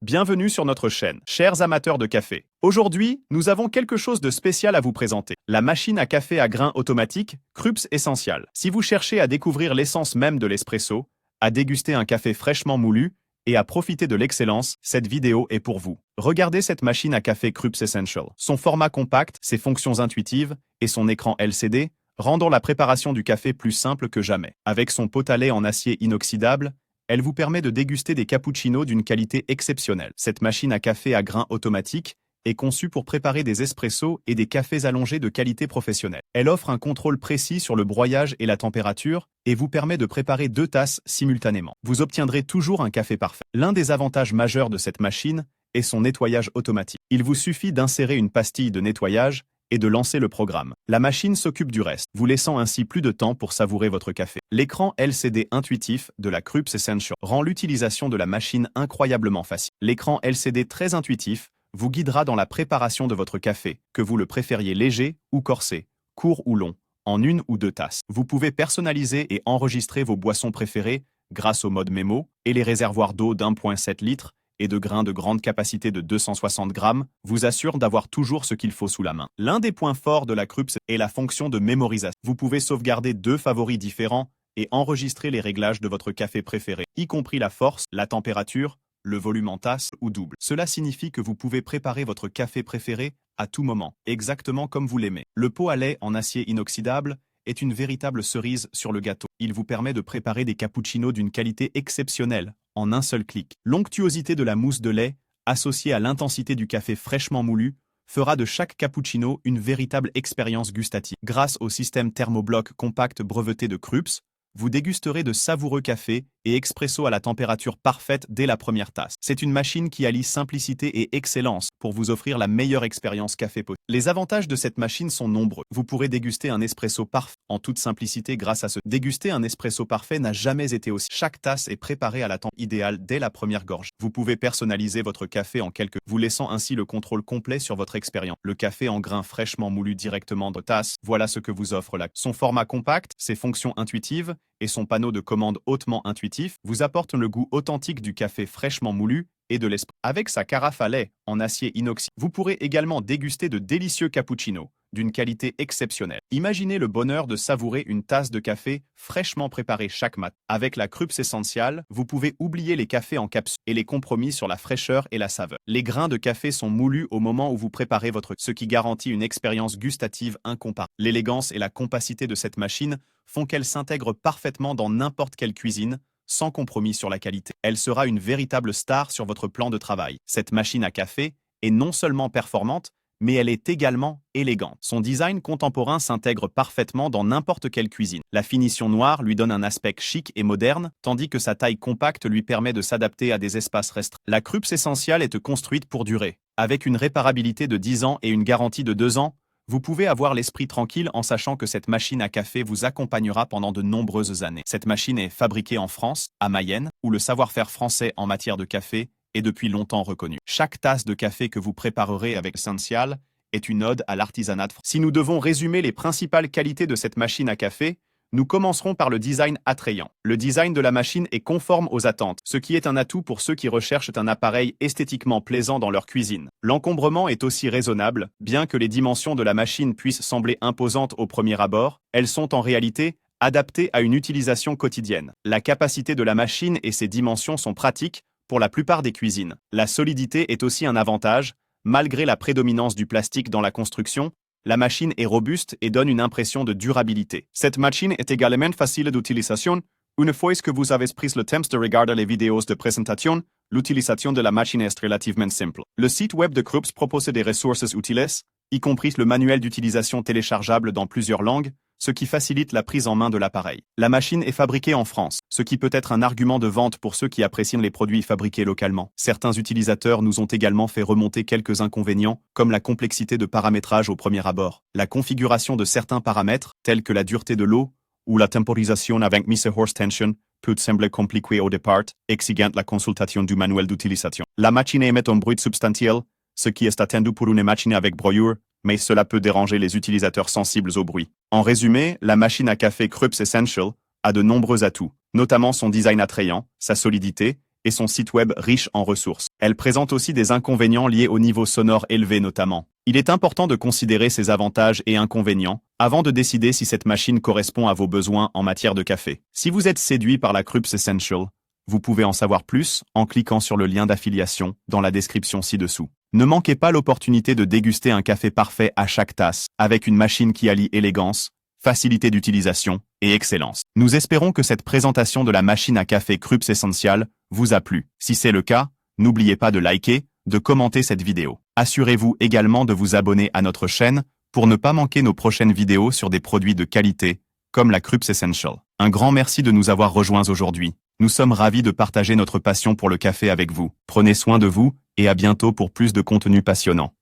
Bienvenue sur notre chaîne, chers amateurs de café. Aujourd'hui, nous avons quelque chose de spécial à vous présenter. La machine à café à grains automatique Krups Essential. Si vous cherchez à découvrir l'essence même de l'espresso, à déguster un café fraîchement moulu et à profiter de l'excellence, cette vidéo est pour vous. Regardez cette machine à café Krups Essential. Son format compact, ses fonctions intuitives et son écran LCD rendant la préparation du café plus simple que jamais. Avec son pot à lait en acier inoxydable, elle vous permet de déguster des cappuccinos d'une qualité exceptionnelle. Cette machine à café à grains automatique est conçue pour préparer des espressos et des cafés allongés de qualité professionnelle. Elle offre un contrôle précis sur le broyage et la température et vous permet de préparer 2 tasses simultanément. Vous obtiendrez toujours un café parfait. L'un des avantages majeurs de cette machine est son nettoyage automatique. Il vous suffit d'insérer une pastille de nettoyage et de lancer le programme. La machine s'occupe du reste, vous laissant ainsi plus de temps pour savourer votre café. L'écran LCD intuitif de la Krups Essential rend l'utilisation de la machine incroyablement facile. L'écran LCD très intuitif vous guidera dans la préparation de votre café, que vous le préfériez léger ou corsé, court ou long, en 1 ou 2 tasses. Vous pouvez personnaliser et enregistrer vos boissons préférées grâce au mode mémo et les réservoirs d'eau d'1,7 litre et de grains de grande capacité de 260 grammes vous assurent d'avoir toujours ce qu'il faut sous la main. L'un des points forts de la Krups est la fonction de mémorisation. Vous pouvez sauvegarder 2 favoris différents et enregistrer les réglages de votre café préféré, y compris la force, la température, le volume en tasse ou double. Cela signifie que vous pouvez préparer votre café préféré à tout moment, exactement comme vous l'aimez. Le pot à lait en acier inoxydable est une véritable cerise sur le gâteau. Il vous permet de préparer des cappuccinos d'une qualité exceptionnelle en un seul clic. L'onctuosité de la mousse de lait, associée à l'intensité du café fraîchement moulu, fera de chaque cappuccino une véritable expérience gustative. Grâce au système thermobloc compact breveté de Krups, vous dégusterez de savoureux cafés et expresso à la température parfaite dès la première tasse. C'est une machine qui allie simplicité et excellence pour vous offrir la meilleure expérience café possible. Les avantages de cette machine sont nombreux. Vous pourrez déguster un espresso parfait en toute simplicité grâce à ce. Déguster un espresso parfait n'a jamais été aussi. Chaque tasse est préparée à la température idéale dès la première gorge. Vous pouvez personnaliser votre café en quelques, vous laissant ainsi le contrôle complet sur votre expérience. Le café en grains fraîchement moulu directement de tasse, voilà ce que vous offre la. Son format compact, ses fonctions intuitives et son panneau de commande hautement intuitif vous apportent le goût authentique du café fraîchement moulu et de l'espresso. Avec sa carafe à lait en acier inoxydable, vous pourrez également déguster de délicieux cappuccinos d'une qualité exceptionnelle. Imaginez le bonheur de savourer une tasse de café fraîchement préparée chaque matin. Avec la Krups Essential, vous pouvez oublier les cafés en capsule et les compromis sur la fraîcheur et la saveur. Les grains de café sont moulus au moment où vous préparez ce qui garantit une expérience gustative incomparable. L'élégance et la compacité de cette machine font qu'elle s'intègre parfaitement dans n'importe quelle cuisine, sans compromis sur la qualité. Elle sera une véritable star sur votre plan de travail. Cette machine à café est non seulement performante, mais elle est également élégante. Son design contemporain s'intègre parfaitement dans n'importe quelle cuisine. La finition noire lui donne un aspect chic et moderne, tandis que sa taille compacte lui permet de s'adapter à des espaces restreints. La Krups Essential est construite pour durer. Avec une réparabilité de 10 ans et une garantie de 2 ans, vous pouvez avoir l'esprit tranquille en sachant que cette machine à café vous accompagnera pendant de nombreuses années. Cette machine est fabriquée en France, à Mayenne, où le savoir-faire français en matière de café est depuis longtemps reconnu. Chaque tasse de café que vous préparerez avec Essential est une ode à l'artisanat. Si nous devons résumer les principales qualités de cette machine à café, nous commencerons par le design attrayant. Le design de la machine est conforme aux attentes, ce qui est un atout pour ceux qui recherchent un appareil esthétiquement plaisant dans leur cuisine. L'encombrement est aussi raisonnable, bien que les dimensions de la machine puissent sembler imposantes au premier abord, elles sont en réalité adaptées à une utilisation quotidienne. La capacité de la machine et ses dimensions sont pratiques pour la plupart des cuisines. La solidité est aussi un avantage, malgré la prédominance du plastique dans la construction. La machine est robuste et donne une impression de durabilité. Cette machine est également facile d'utilisation. Une fois que vous avez pris le temps de regarder les vidéos de présentation, l'utilisation de la machine est relativement simple. Le site web de Krups propose des ressources utiles, y compris le manuel d'utilisation téléchargeable dans plusieurs langues, ce qui facilite la prise en main de l'appareil. La machine est fabriquée en France, ce qui peut être un argument de vente pour ceux qui apprécient les produits fabriqués localement. Certains utilisateurs nous ont également fait remonter quelques inconvénients, comme la complexité de paramétrage au premier abord. La configuration de certains paramètres, tels que la dureté de l'eau ou la temporisation avec mise horse tension, peut sembler compliquée au départ, exigeant la consultation du manuel d'utilisation. La machine émet un bruit substantiel, ce qui est attendu pour une machine avec broyure, mais cela peut déranger les utilisateurs sensibles au bruit. En résumé, la machine à café Krups Essential a de nombreux atouts, notamment son design attrayant, sa solidité et son site web riche en ressources. Elle présente aussi des inconvénients liés au niveau sonore élevé notamment. Il est important de considérer ces avantages et inconvénients avant de décider si cette machine correspond à vos besoins en matière de café. Si vous êtes séduit par la Krups Essential, vous pouvez en savoir plus en cliquant sur le lien d'affiliation dans la description ci-dessous. Ne manquez pas l'opportunité de déguster un café parfait à chaque tasse, avec une machine qui allie élégance, facilité d'utilisation et excellence. Nous espérons que cette présentation de la machine à café Krups Essential vous a plu. Si c'est le cas, n'oubliez pas de liker, de commenter cette vidéo. Assurez-vous également de vous abonner à notre chaîne pour ne pas manquer nos prochaines vidéos sur des produits de qualité, comme la Krups Essential. Un grand merci de nous avoir rejoints aujourd'hui. Nous sommes ravis de partager notre passion pour le café avec vous. Prenez soin de vous et à bientôt pour plus de contenu passionnant.